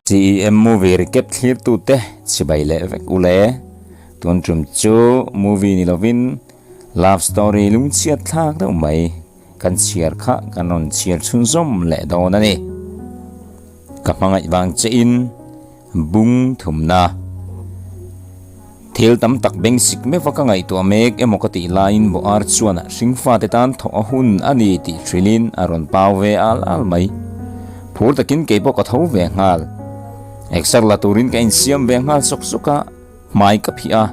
chị em movie recap clear tu te chỉ bay lệ vek ule tuần trùm chú movie ni lovin love story lung chiat thak đâu mày kan chiar kha kanon chiar chun zom lệ đâu na ni kapangai wang che in bung thum na thil tam tak beng sik me waka ngai to mek emokati line bo ar chuana singfa te tan tho hun ani ti trilin aron pawe al mai phur takin ke bo ka tho ve ngal exar la turin ka in siam ve ngal sok soka mai ka phia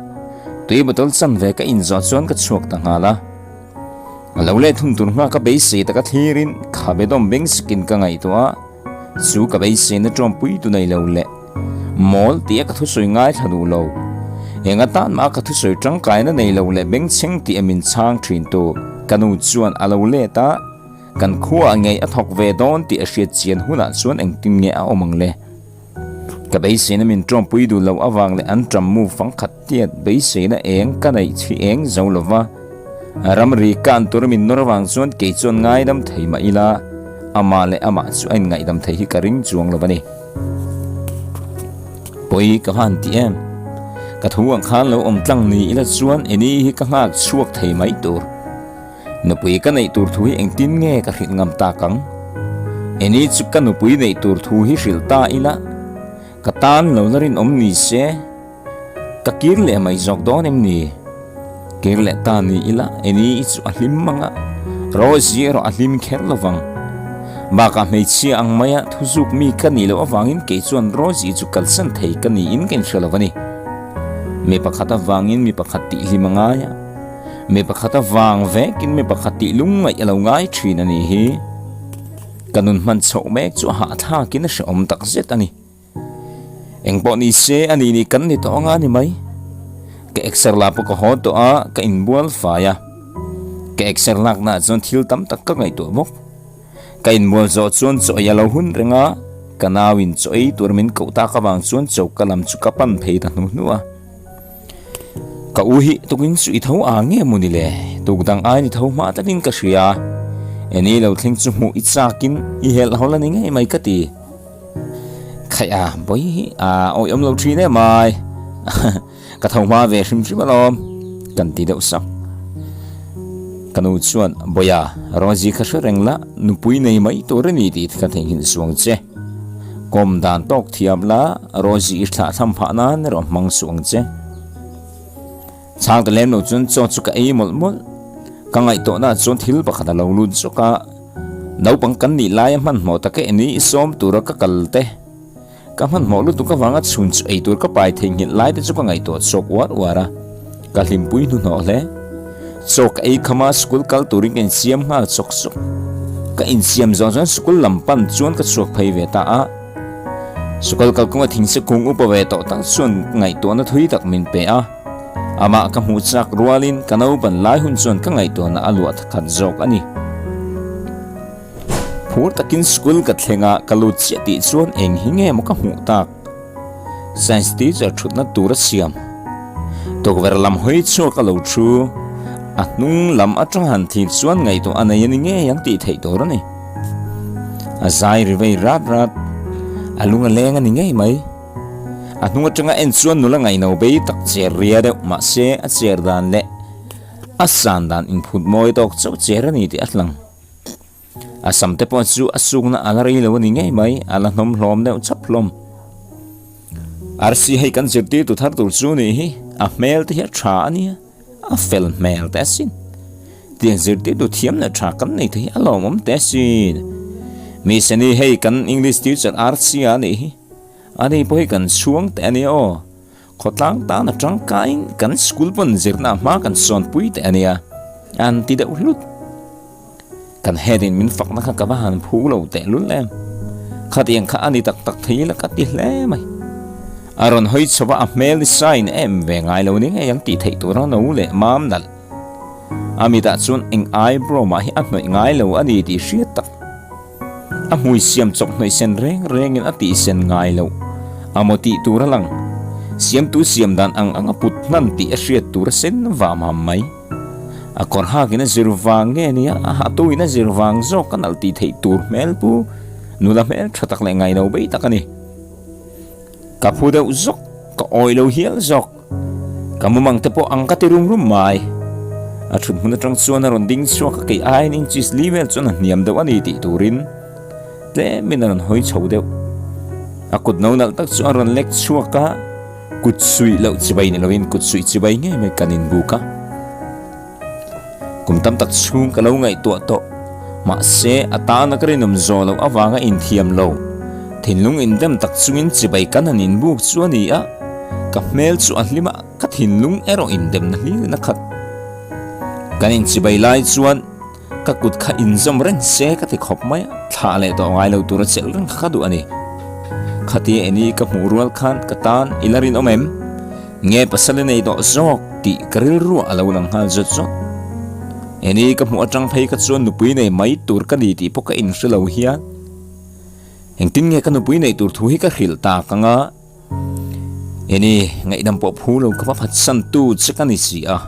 tui botol san ve ka in zo chuan ka chuak ta ngala lo le thun tur nga ka be se ta ka thirin khabe dom beng sikin ka ngai to a chu ka be se na trom pui tu nei lo le mol ti ka thu soi ngai thadu lo enga tan ma ka thu soi tang kai na nei lo le beng cheng ti amin chang thin tu kanu chuan alo le ta kan khuwa ngei a thok ve don ti a hriat chian huna chuan eng tim nge a omang le ka be se na min trom pui du lo awang le an tram mu phang khat tiat be se na eng ka nei chi eng zo lova ram ri kan tur min norwang chuan ke chuan ngai dam thei ma ila ama le ama chu an ngai dam thei hi ka ring chuang lo bani poi ka han ti em ka thuang khan lo om tlang ni ila chuan eni hi ka ngak chuak thei mai tur no pui ka nei tur thu hi eng tin nge ka hrit ngam ta kang eni chu ka no pui nei tur thu hi hril ta ila ka tan lo narin om ni se ka kir le mai jok don em ni kir le ta ni ila eni chu ahlim manga rozi ro ahlim kher lovang ba ka mei chi ang maya thuzuk mi ka ni lo awangin ke chuan rozi chu kalsan thei ka ni in ken shlovani me pakhata wangin mi pakhati limanga ya me pakhata wang ve kin me pakhati lungai alo ngai thin ani hi kanun man chho mek chu ha tha kin a shom tak zet ani engpo ni se ani ni kan ni to nga ni mai ke exer la po ko ho to a ka in bual fa ya ke exer lak na zon thil tam tak ka ngai to mok ka in bual zo chon cho ya lo hun renga kanawin choi turmin ko ta ka wang chon chau kalam chu ka pan phei ta nu nu a ka uhi tukin su i tho a nge muni le tugdang ai ni tho ma ta ning ka hria eni lo thling chu mu i chakin i hel hola ni nge mai ka ti khaya boi a oi om lo thi ne mai ka tho ma ve hrim hrim alom kan ti deuh sak kanu chuan boya rozi kha rengla nupui nei mai to rani ti ka theng hin suang che kom dan tok thiam la rozi i thla tham pha na ne ro mang suang che chang de lem no chun cho chu ka ei mol mol ka ngai to na chon thil pa khada lo lun chu ka nau pang kan ni lai man mo ta ke ni som tu ra ka kal te ka man mo lu tu ka wanga chun chu ei tur ka pai theng hin lai te chu ka ngai to chok war wara ka lim pui nu no le chok ei khama school kal turing en siam ha chok chok ka in siam zon zon school lampan chuan ka chok phei ve ta a school kal ko thing se kung upa ve to ta chuan ngai to na thui tak min pe a ama ka mu chak rualin kanau ban lai hun chuan ka ngai to na aluat khat jok ani phur takin school ka thlenga kalu cheti chuan eng hinge mo ka mu tak science teacher thutna tura siam tokver lam hoi chu ka lo thu atnung lam atang han thi chuan ngai to anai ani nge yang ti thei to rani azai rivei rat rat alunga lenga ni nge mai atnung atanga en chuan nula ngai no be tak cher ria de ma se a cher dan le asan dan in phut moi tok chau cher ani ti atlang asam te pon chu asung na alari lo ni nge mai ala nom hlom de chap hlom arsi hei kan zirti tu thar tur chu ni hi a mel te hi tha ani a fel mel te sin ti zirti tu thiam na tha kan nei the alom om te sin mi seni hei kan english teacher arsi ani hi ani poi kan chuang te ani o khotlang ta na tang kain kan school pon zirna ma kan son pui te ania an ti da ulut kan hedin min fak na ka bahan phu lo te lul lem khatiang kha ani tak tak thei la ka ti hle mai aron hoi chowa a mel sign em ve ngai lo ni yang ti thei tu ro no le mam dal ami da chun eng eyebrow ma hi a noi ngai lo ani ti hriat tak a mui siam chok noi sen reng reng in ati sen ngai lo amoti tur lang siam tu siam dan ang put nan ti a hriat tur sen wa ma mai akor ha kina zirwang nge nia hatu ina zirwang zo kan alti thei tur mel pu nula mel thatak le ngai no bei takani kapuda uzok ka oilo hial zok kamumang tepo angka tirum mai athut mun atang chuan a ron ding chuak ka kai ai ning chis livel chon niam do ani ti turin tle minan hoi chho deu akut no nal tak chu aron lek chuaka kut sui lo chibai ni lovin kut sui chibai nge me kanin buka kum tam tak chung ka lo ngai to ma se ata na kare nom zo lo awanga in thiam lo thinlung in dam tak chungin chibai kan anin buk chuani a ka mel chu ahlima ka thinlung ero in dem na hi na khat kanin chibai lai chuan ka kut kha in zom ren se ka ti khop mai tha le to ngai lo tur chel ren kha du ani khati ani ka murual khan ka tan ilarin omem nge pasal nei do zok ti karil ru alo lang hal zot zot ani ka mu atang phei ka chuan nupui nei mai tur ka ni ti poka in shlo hian engtin nge ka nupui nei tur thu hi ka khil ta ka nga ani ngai dam po phu lo ka phat san tu chakani si a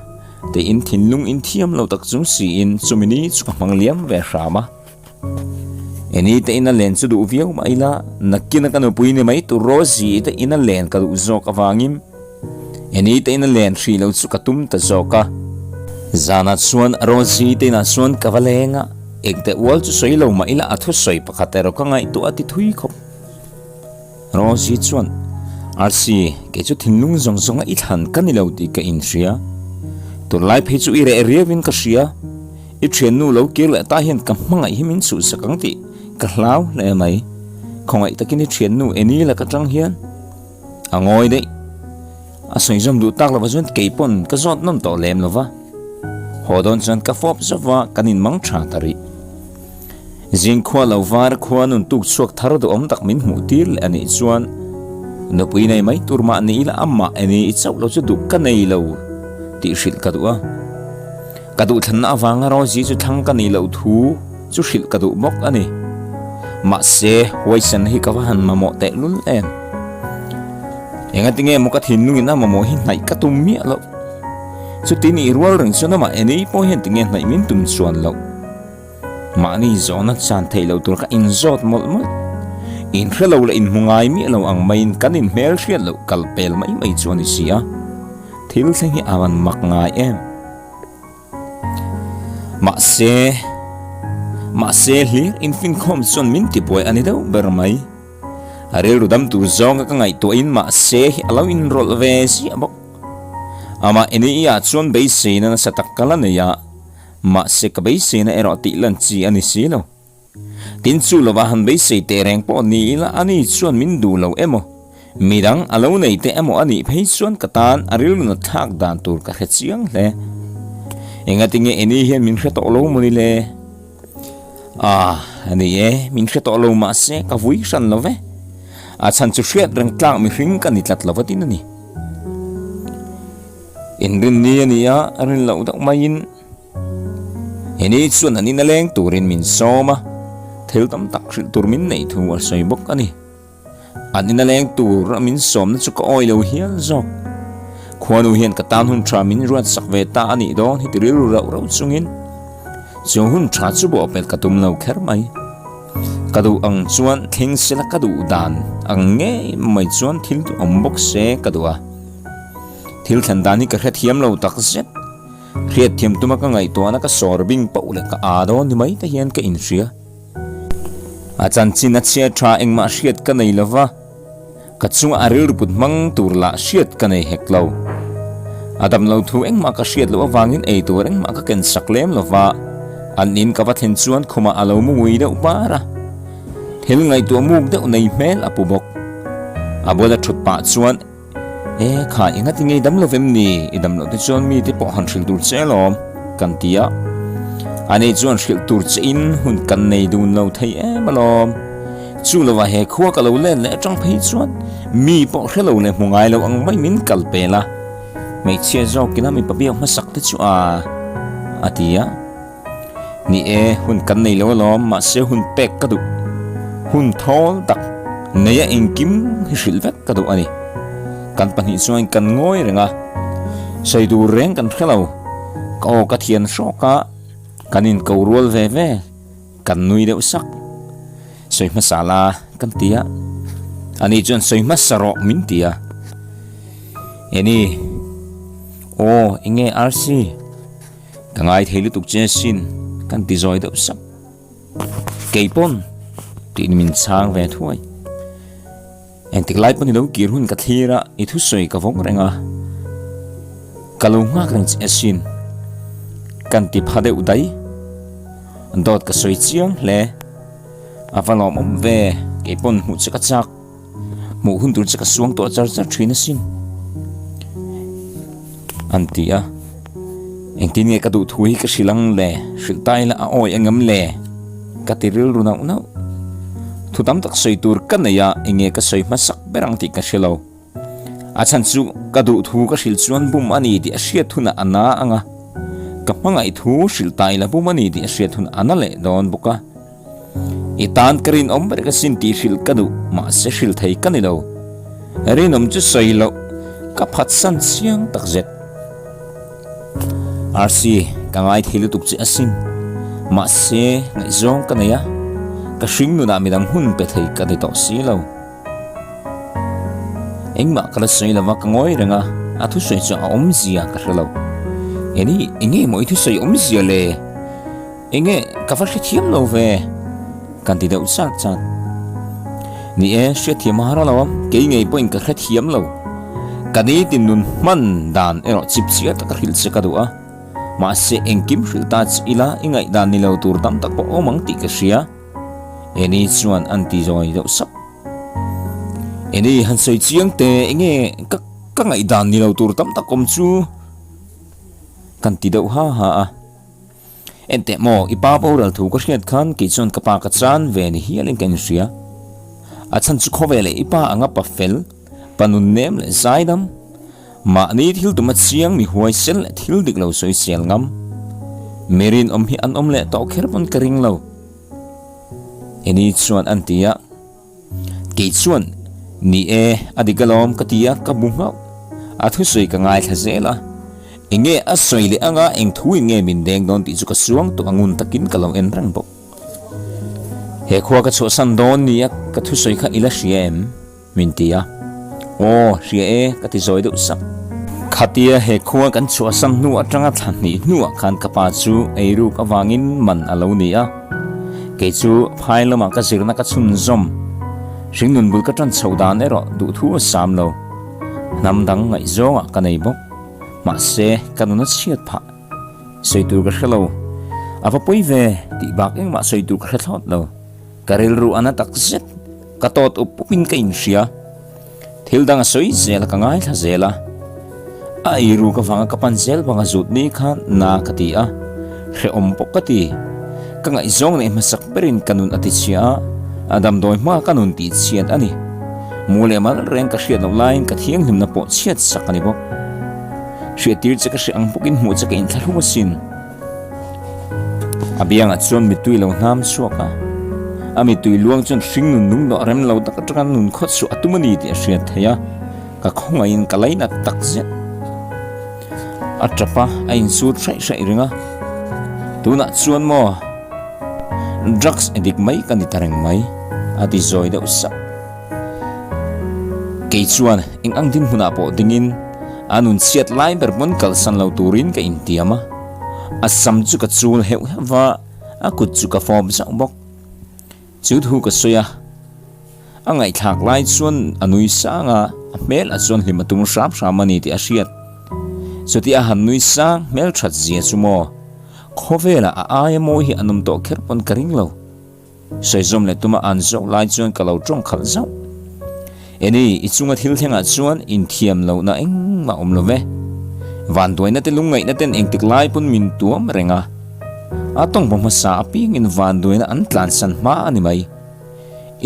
te in thinlung in thiam lo tak chung si in chumini chuka mangliam ve rama ani te ina len chu du viau mai la nakina ka nupui nei mai tu rozi te ina len ka du zok awangim ani te ina len thri lo chu ka tum ta zoka zana chuan rozi te na chuan kavalenga ekte wal chu soi lo mai la athu soi pakhatero ka ngai tu ati thui khop rozi chuan rc ke chu thinlung zong zonga i than kan ni lo ti ka in ria to lai phe chu ire area win ka ria i thian nu lo ke la ta hian ka mangai himin su sakang ti ka hlau le mai khongai takini thian nu eni la ka tang hian angoi dei asoi jom du tak la bazun keipon ka zot nam to lem lova hodon chan ka fop zawa kanin mang tha tari jing khwa lo war khwa nun tuk chuak thar do om tak min mu tir ani chuan no pui nei mai turma ni la amma ani i chau lo chu du ka nei lo ti shil ka du a ka du than awanga ro ji chu thang ka ni lo thu chu shil ka du mok ani ma se hoisan hi ka han ma mo te lul en enga tinge mo ka thin nu ina ma mo hi nai ka tum mi lo chu tini rual reng chona ma eni po hen tinge nai min tum chuan lo ma ni zona chan thei lo tur ka in zot mol mol in khelo la in mungai mi lo ang main kanin mel hriat lo kalpel mai mai chuan isia thil theng hi awan mak ngai em ma se hlir in fin khom chon min ti poi ani do ber mai are rudam tur zong ka ngai to in ma se hi alo in rol ve si abok ama eni ya chuan bei se na satak kala ne ya ma se ka bei se na ero ti lan chi ani si lo tin chu lo ba han bei se te reng po ni la ani chuan min du lo emo midang alo nei te emo ani phei chuan katan aril na thak dan tur ka khe chiang le enga tinge eni hian min khe to lo muni le ani e min khe to lo ma se ka vui san lo ve a chan chu hriat reng tlang mi hring ka ni tlat lo watin ani in rin ni ani a arin lo dak mai in eni chuan ani na leng turin min soma thil tam tak hri tur min nei thu a soi bok ani ani na leng tur min som na chu ka oi lo hian zok khwanu hian ka tan hun tra min ruat sak ve ta ani don hi tiril ro ro chungin chu hun tra chu bo pel ka tum lo kher mai kadu ang chuan thing sila kadu dan ang nge mai chuan thil tu ombok se kadua thil than dani ka khet hiam lo tak zet khiat thiam tuma ka ngai to na ka sorbing paule ka adon ni mai ta hian ka in ria achan china chia tra engma hriat ka nei lova ka chunga arir put mang turla hriat ka nei heklo adam lo thu engma ka hriat lo awangin ei tur engma ka ken saklem lova anin ka wathen chuan khuma alo mu ngui de upara thil ngai tu muk de nei mel apubok abola thut pa chuan kha inga tinge dam lo vem ni idam lo te chuan mi te po han thil tur chelom kan tia ani chuan thil tur chein hun kan nei dun lo thei malom chu lo wa he khuwa ka lo len le atang phei chuan mi po hrelo le mungai lo ang mai min kalpela mai che zo kina mi pabiak ma sak te chu atia ni hun kan nei lo lom ma se hun pek ka du hun thol tak neya engkim hil vek ka du ani kan pani chuan kan ngoi renga sei du reng kan khelo ko ka thian shoka kanin ko rol ve kan nui deuh sak soi masala kan tia ani chon soi masaro min tia eni o inge RC kangai theli tuk che sin kan ti zoi deuh sak keipon tin min chang ve thuai en tik lai pon do kir hun ka thira I thu soi ka vong renga kalunga kan sin kan ti phade udai dot ka soi chiang le avalom ve keipon mu chaka chak mu hun tur chaka suang to char thina sin antia engtin nge ka du thui ka silang le siltai la oi angam le ka tiril runa una thutam tak soi tur kan ya enge ka soi masak berang ti ka silo achan chu ka du thu ka sil chuan bum ani ti asia thuna ana anga ka mangai thu siltai la bum ani ti asia thuna ana le don buka itan karin omber ka sin ti sil ka du ma se sil thei kan ni lo rinom chu soi lo ka phat san siang tak zet RC kangai thili tuk chi asin ma se ngai zong ka ya ka hring nu na midang hun pe thei ka de to si lo engma kala sei lawa ka ngoi renga athu sei cha om zia ka hlo eni enge moi thu sei om zia le enge ka fa thiam lo ve kan ti deuh sak chan ni e she thiam hara lawam ke ngei point ka kha thiam lo kani tin nun man dan ero chip chia ta ka hil se ka du a ma se engkim hil ta ila ingai dan ni lo tur tam tak po omang ti ka sia eni chuan anti zoi deuh sak eni han soi chiang te enge ka ngai dan ni lo tur tam tak kom chu kan ti deuh ha ente mo ipa boral thu ko hriat khan ki chon ka pa ka chan ve ni hialing kan ria a chan chu khowele ipa anga pa fel panun nem le zaidam ma ni thil tu ma chiang mi huai sel thil dik lo soi sel ngam merin om hi an om le to kherpon karing lo eni chuan antia ke chuan ni e adigalom katia kabunga athu soi ka ngai thazela enge asoi le anga eng thui nge min deng don ti chu ka suang to angun takin kalong en rang bo he khwa ka chu san don ni ka thu soi kha ila siem min tia o ria e ka ti zoi du sak khatia he khwa kan chu san nu atanga than ni nu khan ka pa chu eiru ka wangin man alo ni a ke chu phailo ma ka zirna ka chun zom ringnun bul ka tran chaudan ero du thu sam lo namdang ngai zonga ka nei bo ma se kanuna chiat pha seitur ka hello ava poi ve ti bak eng ma seitur ka thot lo karil ru ana tak zet ka tot upin ka in sia thildang soi zel ka ngai tha zela ai ru ka wanga ka pan zel banga zut ni kha na ka ti a re om pokati ka ngai zong nei masak perin kanun ati sia adam doi ma kanun ti chiat ani mule mal reng ka hriat lo line ka thiang him na po chiat sakani bo hriatir cha ka hri ang pukin mu cha ka in thlu sin abiang achon mitui lo nam suaka ami tui luang chon hring nun nung do rem lo tak atran nun khot su atumani ti hriat theya ka khonga in kalaina tak zet atrapa ain su thrai ringa tuna chuan mo drugs addict mai kan tareng mai ati zoi da usa ke chuan ing ang din huna po dingin anun siat lai berbon kal san lo turin ka intiama asam chu ka chul heu wa akut chu ka form sa bok chu thu ka soya angai thak lai chuan anui sanga mel achon limatung sap samani ti asiat soti a han nui sang mel that zia chumo khovela a ayamo hi anum to kherpon karing lo seizom le tuma anzo lai chuan kalo tong khal zau eni ichunga thil thenga chuan in thiam lo na eng ma om lo ve van doina te lungai na ten engtik lai pun min tuam renga atong boma sa aping in van doina an tlan san ma ani mai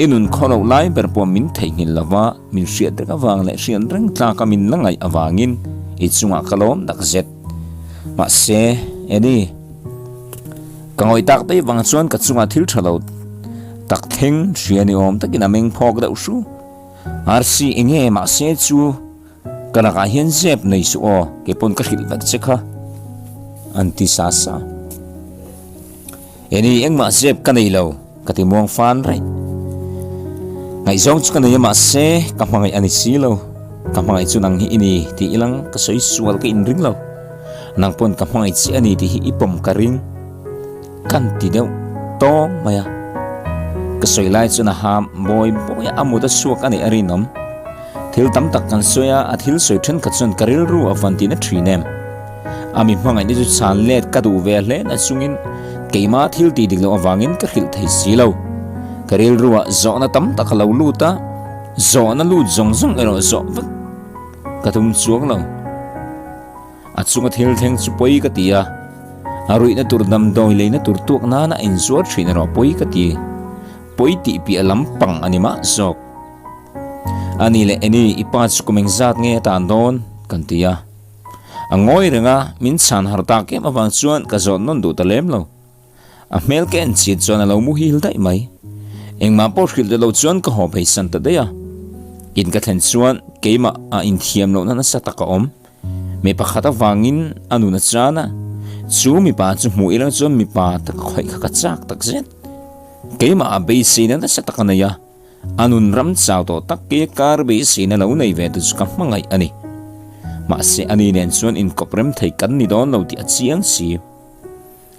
inun kholo lai ber po min thei ngil lawa min hriat ka wang le hrian reng tla ka min langai awangin ichunga kalom dak zet ma se eni kangoi tak te wang chuan ka chunga thil thalo tak theng hriani om takin ameng phok da usu RC enge ma se chu kana ka hian zep nei su o ke pon ka hil vat chekha anti sasa eni eng ma sep kanai lo katimuang fan right ngai zong chu kanai ma se kamangai ani silo kamangai chu nang hi ini ti ilang kasoi sual ka inring lo nang pon kamangai chi ani ti hi ipom karing kan ti deu tong maya kasoi lai chu na ham boy amuda suak ani arinom thil tam tak kan soya at hil soi then ka chon karil ru avanti na trinem ami hmangai ni chu chan let ka du ve hle na chungin keima thil ti dinglo awangin ka khil thei silo karil ruwa zo na tam tak lo luta zo na lu zong zong ero zo vak katum chuang lo achunga thil theng chu poi ka tia arui na tur dam doi le na tur tuak na na in zuar thina ro poi ka ti poi ti pi alam pang anima zok ani le eni ipa chu kumeng zat nge ta don kan tia angoi renga min chan harta ke ma wang chuan ka zon non du ta lem lo a mel ken chi chon lo mu hil dai mai engma por khil de lo chuan ka ho phei san ta de ya in ka thlen chuan keima a in thiam lo na sa ta ka om me pakhata wangin anu na chana chu mi pa chu mu ila chuan mi pa ta khoi kha ka chak tak zet keima a be sin na sa ta ka na ya anun ram chaw to tak ke kar be sin na lo nei ve tu ka mangai ani ma se ani nen chuan in koprem thei kan ni don lo ti a chiang si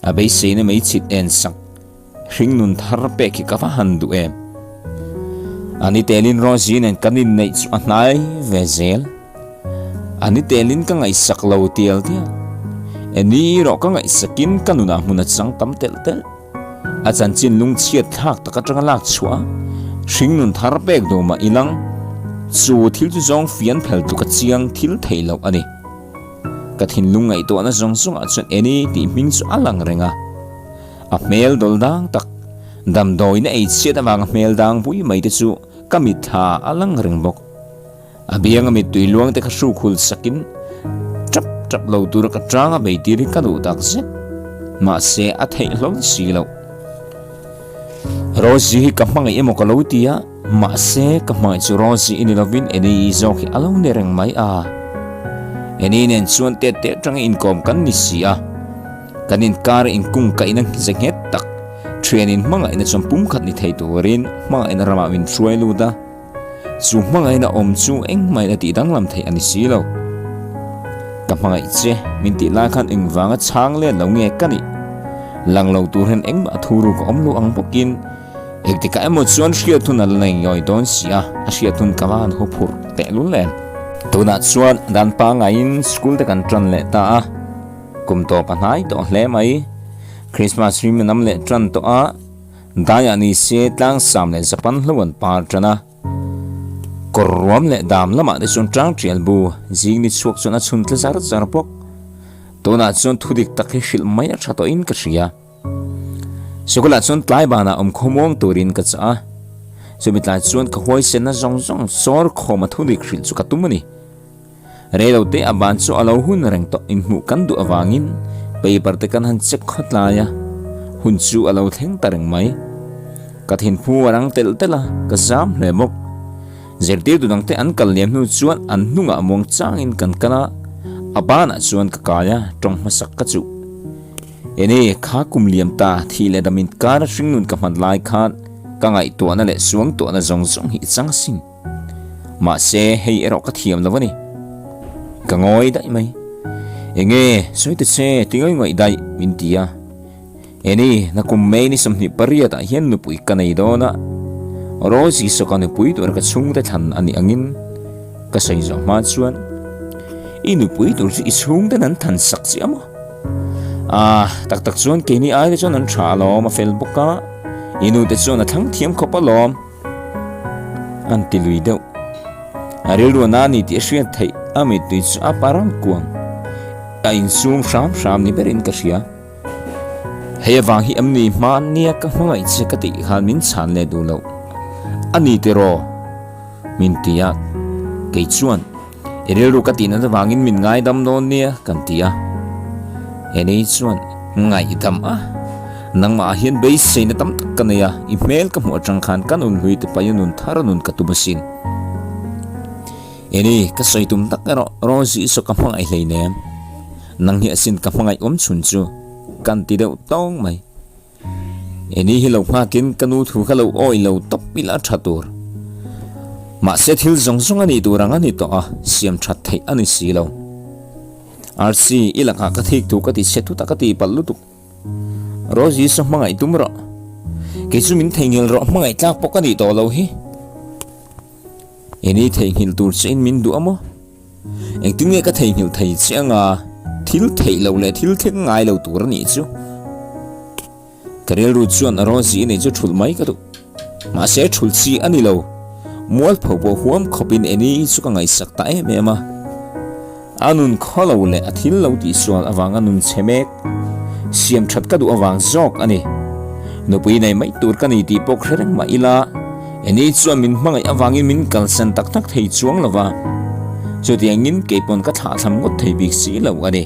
a be sin na mai chit en sak hring nun thar pe ki ka fa han du em ani telin rozin en kanin nei chu anai vezel ani telin ka ngai sak lo tial tia eni ro ka ngai sakin kanuna huna chang tam tel tel a chan chin lung chiat thak taka tanga lak chua hring nun thar pek do ma ilang chu thil chu zong fian phel tu ka chiang thil thei lo ani ka thin lung ngai to na zong zong a chun eni ti ming chu alang renga a mel dol dang tak dam doi na ei che da wang mel dang pui mai te chu kamit tha alang reng bok abiang mi tui luang te kha su khul sakin chap chap lo tur ka tranga be ti ri ka du tak se ma se a thei hlom si lo rozi ka mangai emo ka lo tia ma se ka mai chu rozi in lovin eni zo ki alo ne reng mai a eni nen chuan te te tang in kom kan ni sia kanin kar in kung ka inang zenget tak trenin mga ina chum pum khat ni thei turin mga ina rama win truai luda chu mga ina om chu eng mai na ti dang lam thei ani silo ka mga iche min ti la khan eng wanga chang le lo nge kani lang lo tur hen eng ma thuru ko om lu ang pokin ek ti ka emo chuan hria thun al nei yoi don sia a hria thun kawan ho phur te lu len tuna chuan dan pa nga in school te kan tran le ta a kum to panai to hle mai Christmas rim nam le tran to a daya ni se tlang sam le japan hluan par trana korwam le dam lama de chun tang trial bu jing ni chuak chuna chun tla zar zar pok to na chun thudik takhi hil mai a thato in ka ria sukula chun tlai bana khomong turin ka cha sumitla chun ka hoi sen na zong zong sor khoma thudik hil chu ka tumani relo te aban chu alo hun reng to in mu kan du awangin paper te kan han chek khotlaya hun chu alo thleng tareng mai kathin phu warang tel tela ka zam le mok zerte du dang te an kal lem nu chuan an hnunga mong chang in kan kana abana chuan ka kaya tong masak ka chu ene kha kum liam ta thile damin kar hring nun ka man lai khan ka ngai to na le suang to na zong zong hi chang sin ma se hei ero ka thiam lawani ka ngoi dai mai enge soi te se tingoi ngoi dai mintia eni na kum mai ni samni paria ta hian nu pui kanai dona rozi so kan pui tor ka chung te than ani angin ka sai zo ma chuan inu pui tor si chung te nan than sak chi ama tak tak chuan ke ni ai te chuan an tha lo ma fel boka inu te chuan a thang thiam khopa lom an ti lui deuh aril ru na ni ti hriat thei ami ti chu a parang kuang a in sum sham ni berin ka hria hei awang hi amni man nia ka hmangai che ka ti hal min chan le du lo ani te ro min tia ke chuan eril ru ka ti na wangin min ngai dam non nia kan tia eni chuan ngai dam a nang ma hian be se na tam tak kanaya email ka mo tang khan kan un hui te payunun tharanun ka tubasin eni ka soitum tak ro rozi so ka hmangai hleinem nang hi asin ka mangai chun chu kan ti deuh tong mai eni hi lo phakin kanu thu khalo oi lo top pila thatur ma se thil zong zong ani turang ani to a siam that thei ani si lo RC ilaka ka thik tu ka ti setu ta ka ti pallu tu rozi so mangai tumro ke chu min thengil ro mangai tlak pok ani to lo hi eni thengil tur chen min du amo engtinge ka thengil thei chianga thil thei lo le thil thek ngai lo tur ni chu karel ru chuan rozi nei chu thul mai ka tu ma se thul chi ani lo mual pho bo huam khopin eni chu ka ngai sak ta em ma anun kholo le athil lo ti sual awang anun chemek siam that ka du awang zok ani no pui nei mai tur ka ni ti pok khreng ma ila eni chu min mangai awangin min kalsan tak tak thei chuang lawa chu tiangin kepon ka tha tham ngot thei bik si lo ani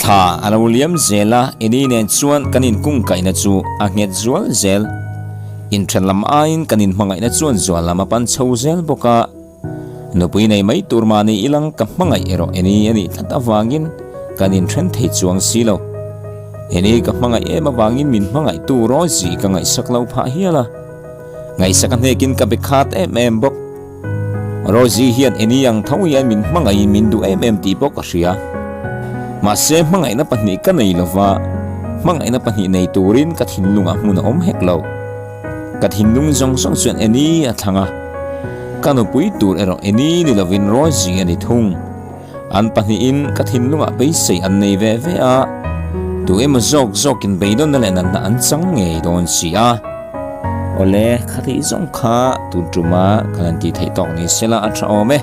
tha aloliam zela eni nen chuan kanin kung kaina chu a nget zual zel in threnlam ain kanin mangai na chuan zual lama pan chho zel boka no pui nei mai tur ma ni ilang ka mangai ero eni ani that awangin kanin thren thei chuang si lo eni ka mangai em awangin min mangai tu rozi ka ngai saklo pha hiala ngai sakan hekin ka bekhat em bok rozi hian eni yang thoyan min mangai min du em ti pok ria ma se mangai na pahni ka nei lova mangai na pahni nei turin ka thinlunga hmun om hek lo ka thinlung zong zong chuan eni a thanga kanu pui tur ero eni ni lovin rozi ani thung an pahni in ka thinlunga pe sei an nei ve ve a tu em zok zok in beidon na len na an chang nge don sia ole khati zong kha tu truma kalanti thei tok ni sela atra ome